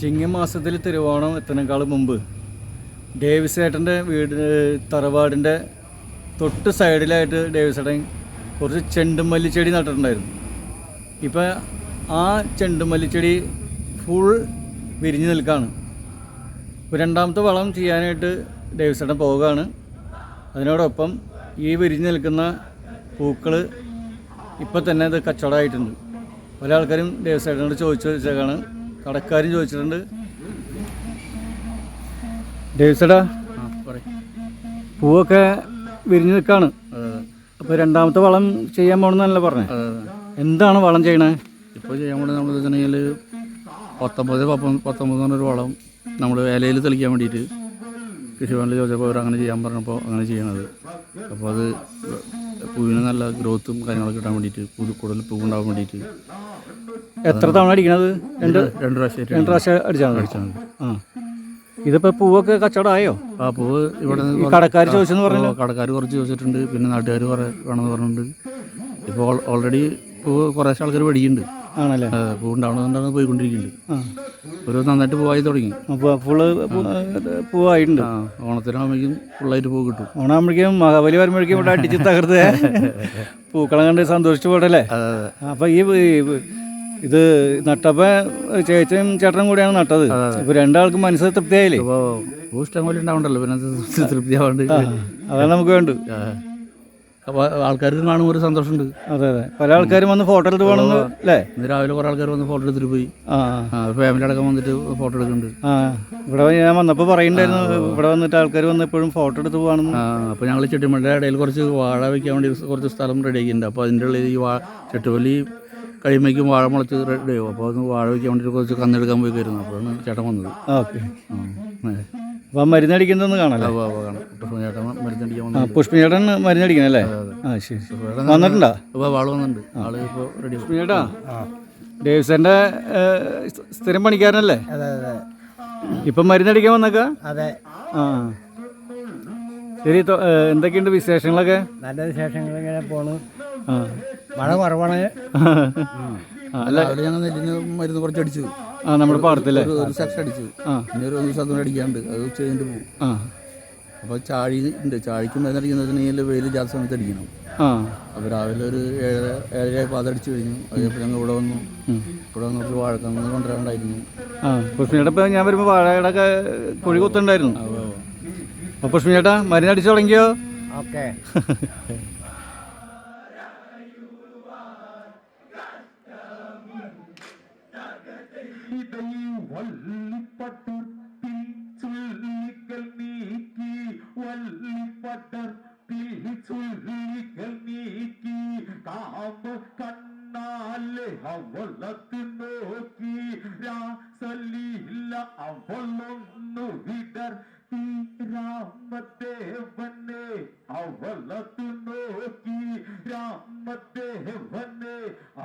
ചിങ്ങമാസത്തിൽ തിരുവോണം എത്തുന്നതിനേക്കാൾ മുമ്പ് ഡേവിസേട്ടൻ്റെ വീട് തറവാടിൻ്റെ തൊട്ട് സൈഡിലായിട്ട് ഡേവിസേട്ടൻ കുറച്ച് ചെണ്ടുമല്ലിച്ചെടി നട്ടിട്ടുണ്ടായിരുന്നു. ഇപ്പം ആ ചെണ്ടുമല്ലിച്ചെടി ഫുൾ വിരിഞ്ഞ് നിൽക്കുകയാണ്. ഇപ്പോൾ രണ്ടാമത്തെ വളം ചെയ്യാനായിട്ട് ഡേവിസേട്ടൻ പോവുകയാണ്. അതിനോടൊപ്പം ഈ വിരിഞ്ഞ് നിൽക്കുന്ന പൂക്കൾ ഇപ്പം തന്നെ ഇത് കച്ചവടമായിട്ടുണ്ട്. പല ആൾക്കാരും ഡേവിസേട്ടനോട് ചോദിച്ചു വെച്ചേക്കാണ്, കടക്കാരും ചോദിച്ചിട്ടുണ്ട്. ഡേവിസേട്ടാ, പൂവൊക്കെ വിരിഞ്ഞ് നിൽക്കുകയാണ്. അപ്പോൾ രണ്ടാമത്തെ വളം ചെയ്യാൻ പോകണമെന്നല്ല പറഞ്ഞത്. എന്താണ് വളം ചെയ്യണേ? ഇപ്പോൾ ചെയ്യാൻ വേണ്ടി നമ്മൾ വെച്ചിട്ടുണ്ടെങ്കിൽ 19 വളം നമ്മൾ ഇലയിൽ തെളിക്കാൻ വേണ്ടിയിട്ട് കൃഷിഭവനിൽ ചോദിച്ചപ്പോൾ അവർ അങ്ങനെ ചെയ്യാൻ പറഞ്ഞപ്പോൾ അങ്ങനെ ചെയ്യണത്. അപ്പോൾ അത് പൂവിന് നല്ല ഗ്രോത്തും കാര്യങ്ങളൊക്കെ കിട്ടാൻ വേണ്ടിയിട്ട്, കൂടുതൽ പൂവുണ്ടാകാൻ വേണ്ടിയിട്ട്. എത്ര തവണ അടിക്കണത്? രണ്ട് പ്രാവശ്യം അടിച്ചാൽ ആ. ഇതിപ്പോൾ പൂവൊക്കെ കച്ചവടമായോ? ആ പൂവ് ഇവിടെ കടക്കാർ ചോദിച്ചെന്ന് പറഞ്ഞു. കടക്കാർ കുറച്ച് ചോദിച്ചിട്ടുണ്ട്, പിന്നെ നാട്ടുകാർ കുറേ വേണമെന്ന് പറഞ്ഞിട്ടുണ്ട്. ഇപ്പോൾ ഓൾറെഡി പൂവ് കുറേശ്ശെ ആൾക്കാർ മേടിക്കുന്നുണ്ട്. ആണല്ലേ? പൂ ഉണ്ടാവണമെന്നുണ്ടാകുന്ന പോയിക്കൊണ്ടിരിക്കുന്നുണ്ട്. ഒരു നന്നായിട്ട് പൂവായി തുടങ്ങി. ഫുള്ള് പൂവായിട്ടുണ്ട്. ഓണത്തിനാകുമ്പോഴേക്കും ഫുള്ളായിട്ട് പൂ കിട്ടും. ഓണാകുമ്പോഴേക്കും മഹാബലി വരുമ്പോഴേക്കും ഇവിടെ അടിച്ച് തകർത്ത് പൂക്കളം കണ്ട് സന്തോഷിച്ചു പോട്ടല്ലേ? അപ്പം ഇത് നട്ടപ്പോൾ ചേച്ചിയും ചേട്ടനും കൂടിയാണ് നട്ടത്. ഇപ്പൊ രണ്ടാൾക്കും മനസ്സ് തൃപ്തിയായില്ലേ? പൂ ഇഷ്ടം പോലെ ഉണ്ടാവണ്ടല്ലോ, പിന്നെ തൃപ്തിയാവാണ്ട്. അതാണ് നമുക്ക് വേണ്ടു. അപ്പോൾ ആൾക്കാർ കാണുമ്പോൾ ഒരു സന്തോഷമുണ്ട്. അതെ അതെ, പല ആൾക്കാരും വന്ന് ഫോട്ടോ എടുത്ത് പോകണമെന്ന് അല്ലേ? ഇന്ന് രാവിലെ കുറേ ആൾക്കാർ വന്ന് ഫോട്ടോ എടുത്തിട്ട് പോയി. ഫാമിലി അടക്കം വന്നിട്ട് ഫോട്ടോ എടുക്കുന്നുണ്ട്. ഇവിടെ ഞാൻ വന്നപ്പോൾ പറയുന്നുണ്ടായിരുന്നു, ഇവിടെ വന്നിട്ട് ആൾക്കാർ വന്ന് എപ്പോഴും ഫോട്ടോ എടുത്ത് പോകണമെന്ന്. അപ്പോൾ ഞങ്ങൾ ചെട്ടിമലയുടെ ഇടയിൽ കുറച്ച് വാഴ വയ്ക്കാൻ വേണ്ടി കുറച്ച് സ്ഥലം റെഡി ആക്കിയിട്ടുണ്ട്. അപ്പോൾ അതിൻ്റെ ഉള്ളിൽ ഈ ചെട്ടുവലി കഴിയുമ്പോഴേക്കും വാഴ മുളച്ച് റെഡിയാവും. അപ്പോൾ അത് വാഴ വയ്ക്കാൻ വേണ്ടിയിട്ട് കുറച്ച് കന്നെടുക്കാൻ പോയി കയറുന്നു. അപ്പോഴാണ് ചേട്ടൻ വന്നത്. ഓക്കെ. അപ്പം മരുന്നടിക്കുന്നതെന്ന് കാണാം. പുഷ്പചേട്ടൻ മരുന്നടിക്കണല്ലേ? ആ ശരി. വന്നിട്ടുണ്ടോ? വാള് വന്നിട്ടുണ്ട്. ആള് ഇപ്പോൾ റെഡി. പുഷ്പചേട്ടാ, ഡേവിസന്റെ സ്ഥിരം പണിക്കാരനല്ലേ? ഇപ്പം മരുന്നടിക്കാൻ വന്നേക്കാ? അതെ. ആ ശരി. എന്തൊക്കെയുണ്ട് വിശേഷങ്ങളൊക്കെ? നല്ല വിശേഷങ്ങൾ ഇങ്ങനെ പോണു. മഴ കുറവാണ്. രാവിലെ ഞങ്ങൾ നെല്ലിന് മരുന്ന് കുറച്ച് അടിച്ചു. നമ്മുടെ പാടത്തില്ലേ? ഒരു സെക്ഷൻ അടിച്ചു. പിന്നെ ഒരു ദിവസം അടിക്കാണ്ട് അത് ഉച്ച കഴിഞ്ഞിട്ട് പോകും. അപ്പോൾ ചാഴി ഉണ്ട്. ചാഴിക്ക് മരുന്ന് അടിക്കുന്നതിന് വെയിൽ ജാതി സമയത്ത് അടിക്കണം. അപ്പോൾ രാവിലെ ഒരു 7:30 അതടിച്ചു കഴിഞ്ഞു. അതേപോലെ ഞങ്ങൾ ഇവിടെ വന്നു. ഇവിടെ വന്നിട്ട് വാഴക്കന്ന് കൊണ്ടുവരാണ്ടായിരുന്നു. പുഷ്പിനേട്ടാ, ഇപ്പം ഞാൻ വരുമ്പോൾ വാഴയുടെ കുഴി കുത്തുണ്ടായിരുന്നു. അപ്പോൾ പുഷ്പിനേട്ടാ മരുന്നടിച്ചു തുടങ്ങിയോ? ഓക്കെ. കണ്ണാലെ അവളത്ത് നോക്കി രാസലീല അവളൊന്നു വിടർത്തി രാമദേവനെ അവളത്ത് നോക്കി രാമദേവനെ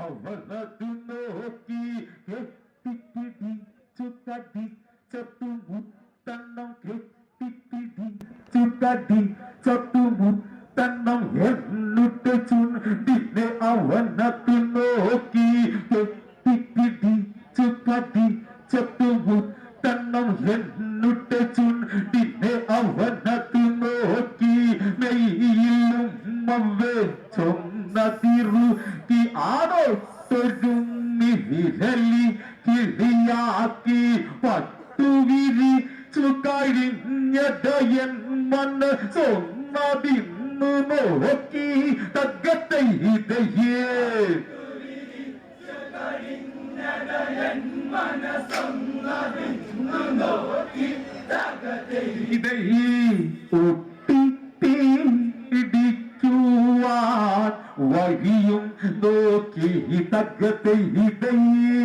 അവളത്ത് നോക്കി കെട്ടിപ്പിടിച്ചു കടിച്ചത്തുമുത്തണ്ണം കെട്ടിപ്പിടിച്ചുകടിച്ചത്തുമുത്തണ്ണം എന്നിട്ട് ചുണ്ടിനെ അവനത്ത് നോക്കി കെട്ടിപ്പിടിച്ചു കടിച്ചത്തുമുത്തണ്ണം എന്നിട്ട് ചുണ്ടിനെ അവനത്ത് നോക്കി മെയ്യിലും മവ്വേ ചൊന്നതിറുക്കി ആടോട്ടൊരുങ്ങി വിരലി കിളിയാക്കി പട്ടുവിരിച്ചു കഴിഞ്ഞതയൻ മണ്ണ് സ്വന്നതിന്നു നോക്കി തകത്തെ ഇതയേ ഇതയേ ഒട്ടിപ്പിടിക്കുവാൻ വഴിയും നോക്കി തകത്തെ ഇതയേ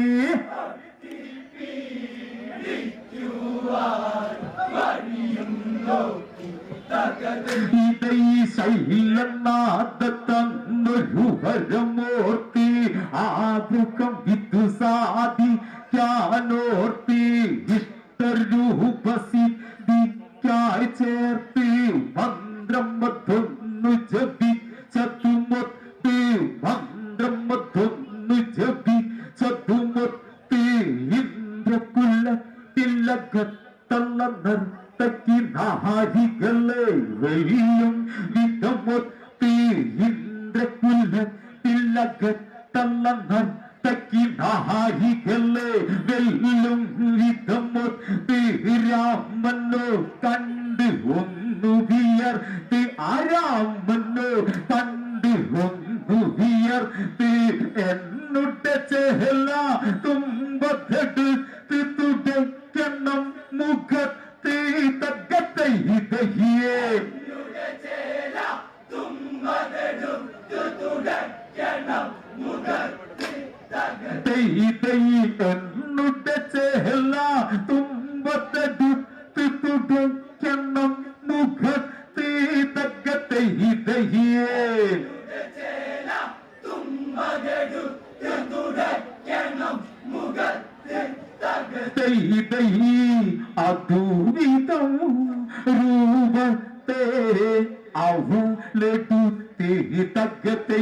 ഇതൈ ശൈലനാഥത്തന്നൊരു വരമോർത്തി ആമുഖം വിധു സാധിക്കാനോർത്തി ഇഷ്ടരൂപസിദ്ധിക്കായി ചേർത്തി മന്ത്രം മധൊന്നു ജപിച്ചതുമൊത്തി മന്ത്രം മധൊന്നു ജപിച്ചതുമൊത്തി ഇന്ദ്രകുല തില്ലകത്തള്ള നർത്തക്കി നാരികളെ വെളിയും വിധമൊത്തി ഇന്ദ്രകുല തില്ലകത്തള്ള നർത്തക്കി നാരികളെ വെല്ലും വിധമൊത്തി രാമനോ കണ്ട് ഒന്നു വിയർത്തി ആരാമനോ കണ്ട് ഒന്നു വിയർത്തി എന്നുടെ ചേല തുമ്പത്തെടുത്ത് തുടയ്ക്കണം മുഖത്തെ തകത്തെ ഇതഹിയേ എന്നുടെ ചേല തുമ്പത്തെടുത്ത് തുടയ്ക്കണം മുഖത്തെ തകത്തെ ഇതഹിയേ അതുവിധം രൂപത്തെ അവളെടുത്തേ തകത്തെ